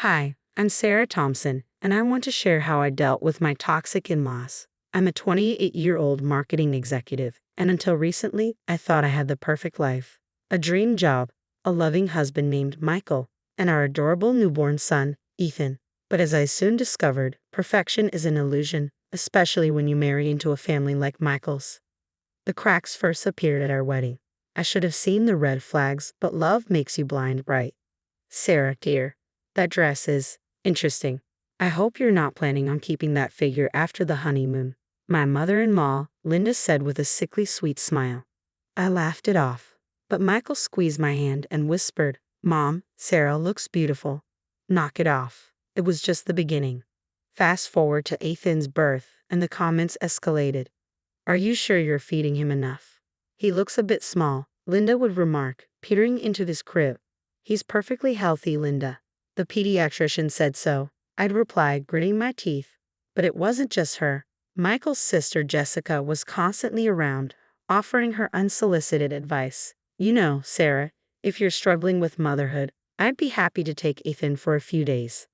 Hi, I'm Sarah Thompson, and I want to share how I dealt with my toxic in-laws. I'm a 28-year-old marketing executive, and until recently, I thought I had the perfect life. A dream job, a loving husband named Michael, and our adorable newborn son, Ethan. But as I soon discovered, perfection is an illusion, especially when you marry into a family like Michael's. The cracks first appeared at our wedding. I should have seen the red flags, but love makes you blind, right? Sarah, dear, that dress is interesting. I hope you're not planning on keeping that figure after the honeymoon. My mother-in-law, Linda, said with a sickly sweet smile. I laughed it off, but Michael squeezed my hand and whispered, Mom, Sarah looks beautiful. Knock it off. It was just the beginning. Fast forward to Ethan's birth, and the comments escalated. Are you sure you're feeding him enough? He looks a bit small, Linda would remark, peering into his crib. He's perfectly healthy, Linda. The pediatrician said so. I'd reply, gritting my teeth. But it wasn't just her. Michael's sister Jessica was constantly around, offering her unsolicited advice. You know, Sarah, if you're struggling with motherhood, I'd be happy to take Ethan for a few days.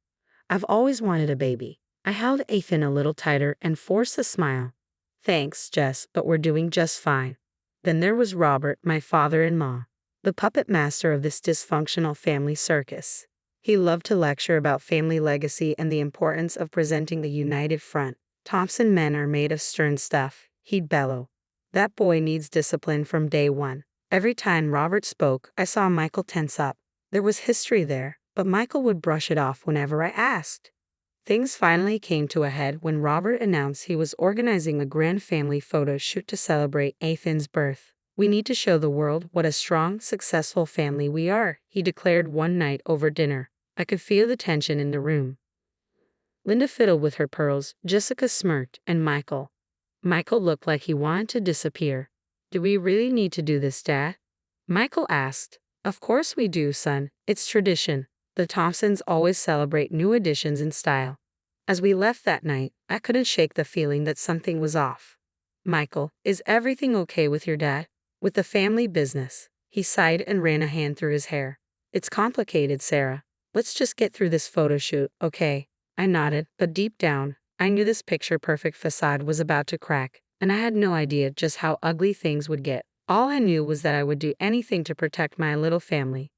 I've always wanted a baby. I held Ethan a little tighter and forced a smile. Thanks, Jess, but we're doing just fine. Then there was Robert, my father-in-law, the puppet master of this dysfunctional family circus. He loved to lecture about family legacy and the importance of presenting the united front. Thompson men are made of stern stuff, he'd bellow. That boy needs discipline from day one. Every time Robert spoke, I saw Michael tense up. There was history there, but Michael would brush it off whenever I asked. Things finally came to a head when Robert announced he was organizing a grand family photo shoot to celebrate Ethan's birth. We need to show the world what a strong, successful family we are, he declared one night over dinner. I could feel the tension in the room. Linda fiddled with her pearls, Jessica smirked, and Michael looked like he wanted to disappear. Do we really need to do this, Dad? Michael asked. Of course we do, son. It's tradition. The Thompsons always celebrate new additions in style. As we left that night, I couldn't shake the feeling that something was off. Michael, is everything okay with your dad? With the family business? He sighed and ran a hand through his hair. It's complicated, Sarah. Let's just get through this photo shoot, okay? I nodded, but deep down, I knew this picture-perfect facade was about to crack, and I had no idea just how ugly things would get. All I knew was that I would do anything to protect my little family.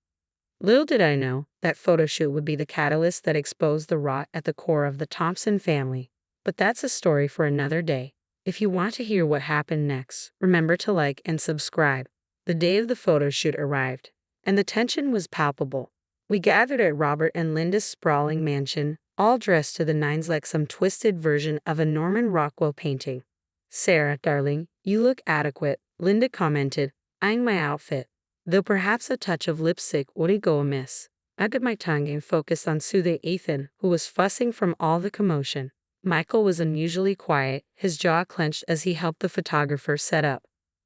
Little did I know that photo shoot would be the catalyst that exposed the rot at the core of the Thompson family. But that's a story for another day. If you want to hear what happened next, remember to like and subscribe. The day of the photo shoot arrived, and the tension was palpable. We gathered at Robert and Linda's sprawling mansion, all dressed to the nines like some twisted version of a Norman Rockwell painting. Sarah, darling, you look adequate, Linda commented, eyeing my outfit. Though perhaps a touch of lipstick wouldn't go amiss. I bit my tongue and focused on soothing Ethan, who was fussing from all the commotion. Michael was unusually quiet, his jaw clenched as he helped the photographer set up.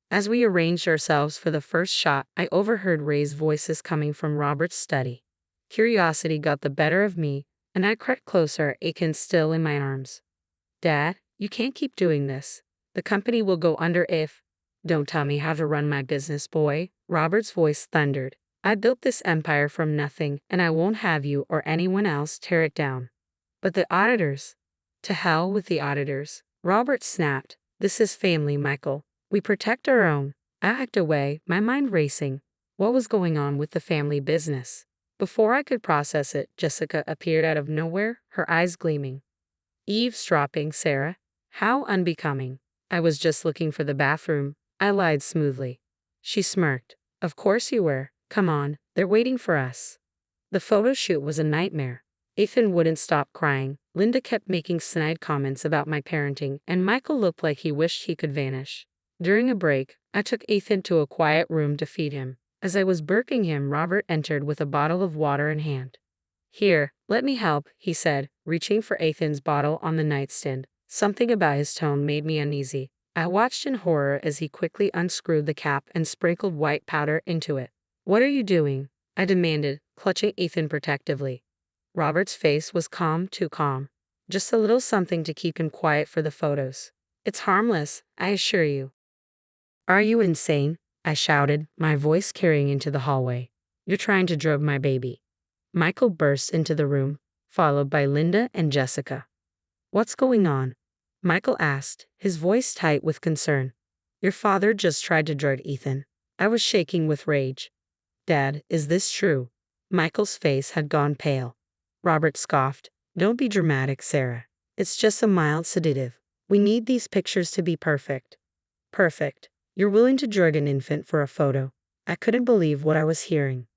As we arranged ourselves for the first shot, I overheard raised voices coming from Robert's study. Curiosity got the better of me, and I crept closer, Ethan still in my arms. Dad, you can't keep doing this. The company will go under if... Don't tell me how to run my business, boy, Robert's voice thundered. I built this empire from nothing, and I won't have you or anyone else tear it down. But the auditors? To hell with the auditors, Robert snapped. This is family, Michael. We protect our own. I hacked away, my mind racing. What was going on with the family business? Before I could process it, Jessica appeared out of nowhere, her eyes gleaming. Eavesdropping, Sarah? How unbecoming. I was just looking for the bathroom, I lied smoothly. She smirked. Of course you were. Come on, they're waiting for us. The photo shoot was a nightmare. Ethan wouldn't stop crying, Linda kept making snide comments about my parenting, and Michael looked like he wished he could vanish. During a break, I took Ethan to a quiet room to feed him. As I was burping him, Robert entered with a bottle of water in hand. Here, let me help, he said, reaching for Ethan's bottle on the nightstand. Something about his tone made me uneasy. I watched in horror as he quickly unscrewed the cap and sprinkled white powder into it. What are you doing? I demanded, clutching Ethan protectively. Robert's face was calm, too calm. Just a little something to keep him quiet for the photos. It's harmless, I assure you. Are you insane? I shouted, my voice carrying into the hallway. You're trying to drug my baby. Michael burst into the room. followed by Linda and Jessica. "What's going on?" Michael asked, his voice tight with concern. "Your father just tried to drug Ethan." I was shaking with rage. "Dad, is this true?" Michael's face had gone pale. Robert scoffed. "Don't be dramatic, Sarah. It's just a mild sedative. We need these pictures to be perfect." "Perfect. You're willing to drug an infant for a photo." I couldn't believe what I was hearing.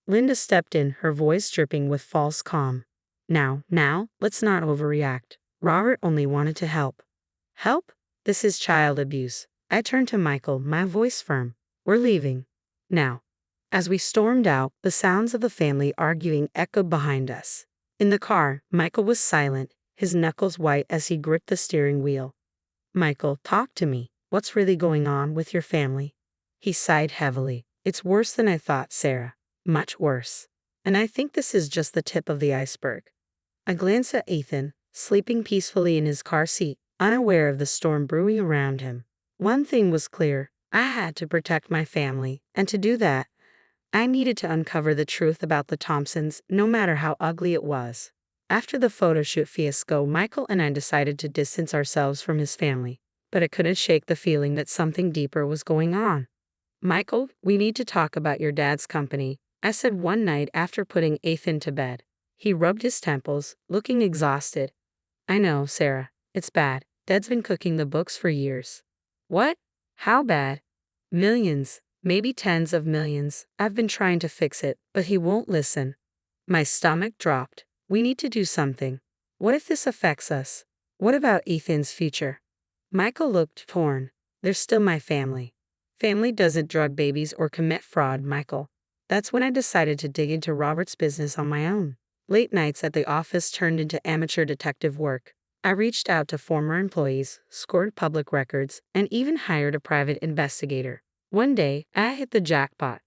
Linda stepped in, her voice dripping with false calm. Now, let's not overreact. Robert only wanted to help." "Help? This is child abuse." I turned to Michael, my voice firm. "We're leaving. Now." As we stormed out, the sounds of the family arguing echoed behind us. In the car, Michael was silent, his knuckles white as he gripped the steering wheel. "Michael, talk to me. What's really going on with your family?" He sighed heavily. "It's worse than I thought, Sarah. Much worse. And I think this is just the tip of the iceberg." I glanced at Ethan, sleeping peacefully in his car seat, unaware of the storm brewing around him. One thing was clear. I had to protect my family, and to do that, I needed to uncover the truth about the Thompsons, no matter how ugly it was. After the photoshoot fiasco, Michael and I decided to distance ourselves from his family, but I couldn't shake the feeling that something deeper was going on. "Michael, we need to talk about your dad's company," I said one night after putting Ethan to bed. He rubbed his temples, looking exhausted. "I know, Sarah. It's bad. Dad's been cooking the books for years." "What? How bad?" "Millions. Maybe tens of millions. I've been trying to fix it, but he won't listen." My stomach dropped. "We need to do something. What if this affects us? What about Ethan's future?" Michael looked torn. "They're still my family." "Family doesn't drug babies or commit fraud, Michael." That's when I decided to dig into Robert's business on my own. Late nights at the office turned into amateur detective work. I reached out to former employees, scored public records, and even hired a private investigator. One day, I hit the jackpot.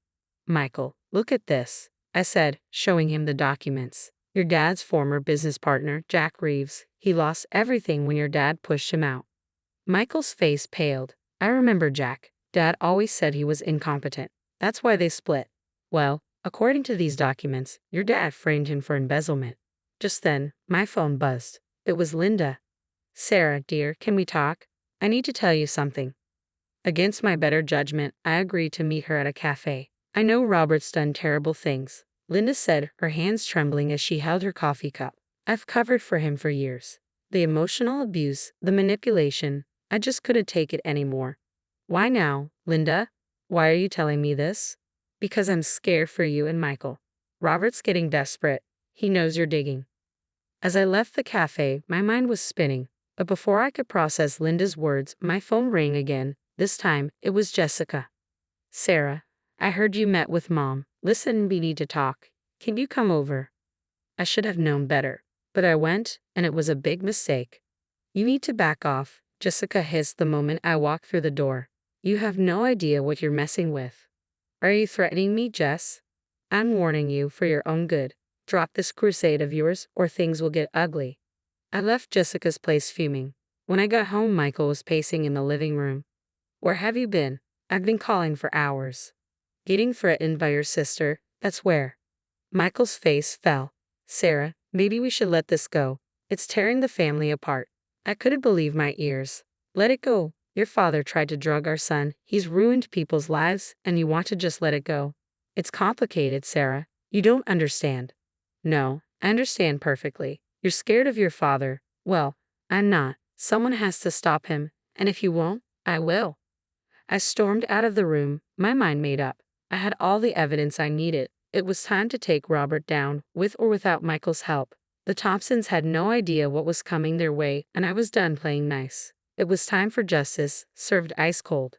"Michael, look at this," I said, showing him the documents. "Your dad's former business partner, Jack Reeves, he lost everything when your dad pushed him out." Michael's face paled. "I remember Jack. Dad always said he was incompetent. That's why they split." "Well, according to these documents, your dad framed him for embezzlement." Just then, my phone buzzed. It was Linda. "Sarah, dear, can we talk? I need to tell you something." Against my better judgment, I agreed to meet her at a cafe. "I know Robert's done terrible things," Linda said, her hands trembling as she held her coffee cup. "I've covered for him for years. The emotional abuse, the manipulation, I just couldn't take it anymore." "Why now, Linda? Why are you telling me this?" "Because I'm scared for you and Michael. Robert's getting desperate. He knows you're digging." As I left the cafe, my mind was spinning, but before I could process Linda's words, my phone rang again. This time, it was Jessica. "Sarah, I heard you met with Mom. Listen, we need to talk. Can you come over?" I should have known better, but I went, and it was a big mistake. "You need to back off," Jessica hissed the moment I walked through the door. "You have no idea what you're messing with." "Are you threatening me, Jess?" "I'm warning you for your own good. Drop this crusade of yours, or things will get ugly." I left Jessica's place fuming. When I got home, Michael was pacing in the living room. "Where have you been? I've been calling for hours." "Getting threatened by your sister, that's where." Michael's face fell. "Sarah, maybe we should let this go. It's tearing the family apart." I couldn't believe my ears. "Let it go. Your father tried to drug our son. He's ruined people's lives, and you want to just let it go." "It's complicated, Sarah. You don't understand." "No, I understand perfectly. You're scared of your father. Well, I'm not. Someone has to stop him, and if you won't, I will." I stormed out of the room, my mind made up. I had all the evidence I needed. It was time to take Robert down, with or without Michael's help. The Thompsons had no idea what was coming their way, and I was done playing nice. It was time for justice, served ice cold.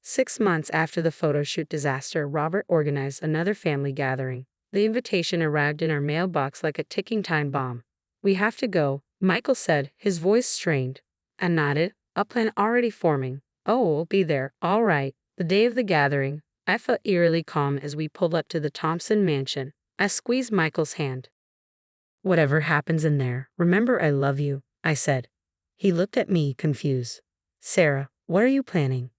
6 months after the photoshoot disaster, Robert organized another family gathering. The invitation arrived in our mailbox like a ticking time bomb. "We have to go," Michael said, his voice strained. I nodded, a plan already forming. "Oh, we'll be there, all right." The day of the gathering, I felt eerily calm as we pulled up to the Thompson mansion. I squeezed Michael's hand. "Whatever happens in there, remember I love you," I said. He looked at me, confused. "Sarah, what are you planning?"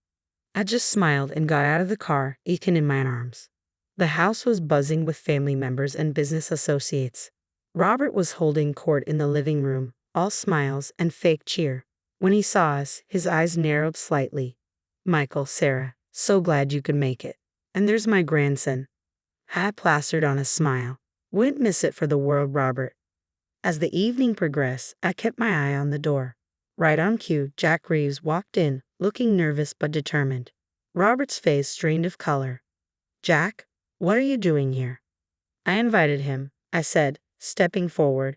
I just smiled and got out of the car, Ethan in my arms. The house was buzzing with family members and business associates. Robert was holding court in the living room, all smiles and fake cheer. When he saw us, his eyes narrowed slightly. Michael, Sarah, so glad you could make it. And there's my grandson. Hat plastered on a smile. Wouldn't miss it for the world, Robert. As the evening progressed, I kept my eye on the door. Right on cue, Jack Reeves walked in, looking nervous but determined. Robert's face strained of color. Jack, what are you doing here? I invited him, I said, stepping forward.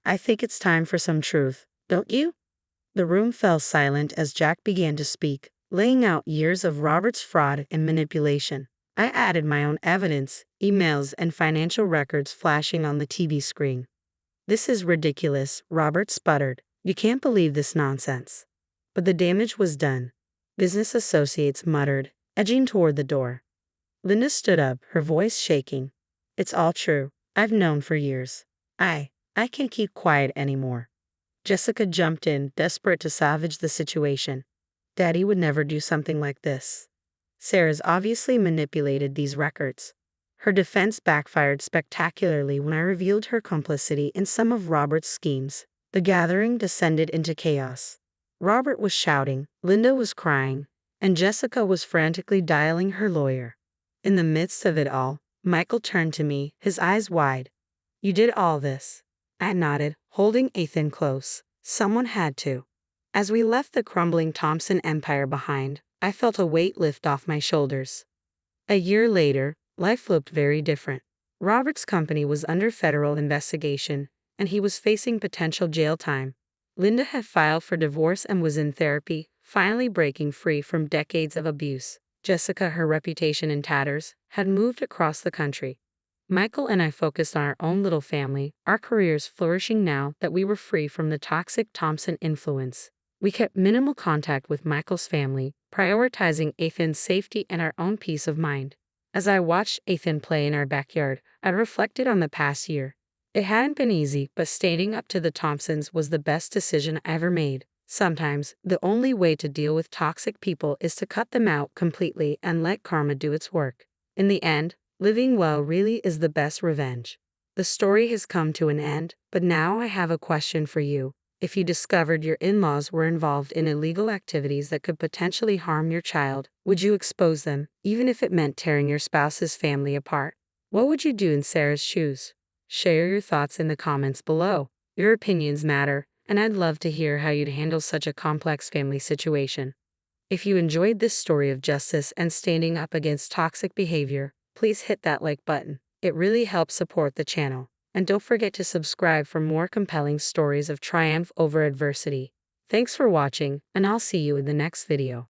I think it's time for some truth, don't you? The room fell silent as Jack began to speak, laying out years of Robert's fraud and manipulation. I added my own evidence, emails and financial records flashing on the TV screen. This is ridiculous, Robert sputtered. You can't believe this nonsense. But the damage was done. Business associates muttered, edging toward the door. Linda stood up, her voice shaking. It's all true. I've known for years. I can't keep quiet anymore. Jessica jumped in, desperate to salvage the situation. Daddy would never do something like this. Sarah's obviously manipulated these records. Her defense backfired spectacularly when I revealed her complicity in some of Robert's schemes. The gathering descended into chaos. Robert was shouting, Linda was crying, and Jessica was frantically dialing her lawyer. In the midst of it all, Michael turned to me, his eyes wide. You did all this? I nodded, holding Ethan close. Someone had to. As we left the crumbling Thompson empire behind, I felt a weight lift off my shoulders. A year later, life looked very different. Robert's company was under federal investigation, and he was facing potential jail time. Linda had filed for divorce and was in therapy, finally breaking free from decades of abuse. Jessica, her reputation in tatters, had moved across the country. Michael and I focused on our own little family, our careers flourishing now that we were free from the toxic Thompson influence. We kept minimal contact with Michael's family, prioritizing Ethan's safety and our own peace of mind. As I watched Ethan play in our backyard, I reflected on the past year. It hadn't been easy, but standing up to the Thompsons was the best decision I ever made. Sometimes, the only way to deal with toxic people is to cut them out completely and let karma do its work. In the end, living well really is the best revenge. The story has come to an end, but now I have a question for you. If you discovered your in-laws were involved in illegal activities that could potentially harm your child, would you expose them, even if it meant tearing your spouse's family apart? What would you do in Sarah's shoes? Share your thoughts in the comments below. Your opinions matter, and I'd love to hear how you'd handle such a complex family situation. If you enjoyed this story of justice and standing up against toxic behavior, please hit that like button. It really helps support the channel. And don't forget to subscribe for more compelling stories of triumph over adversity. Thanks for watching, and I'll see you in the next video.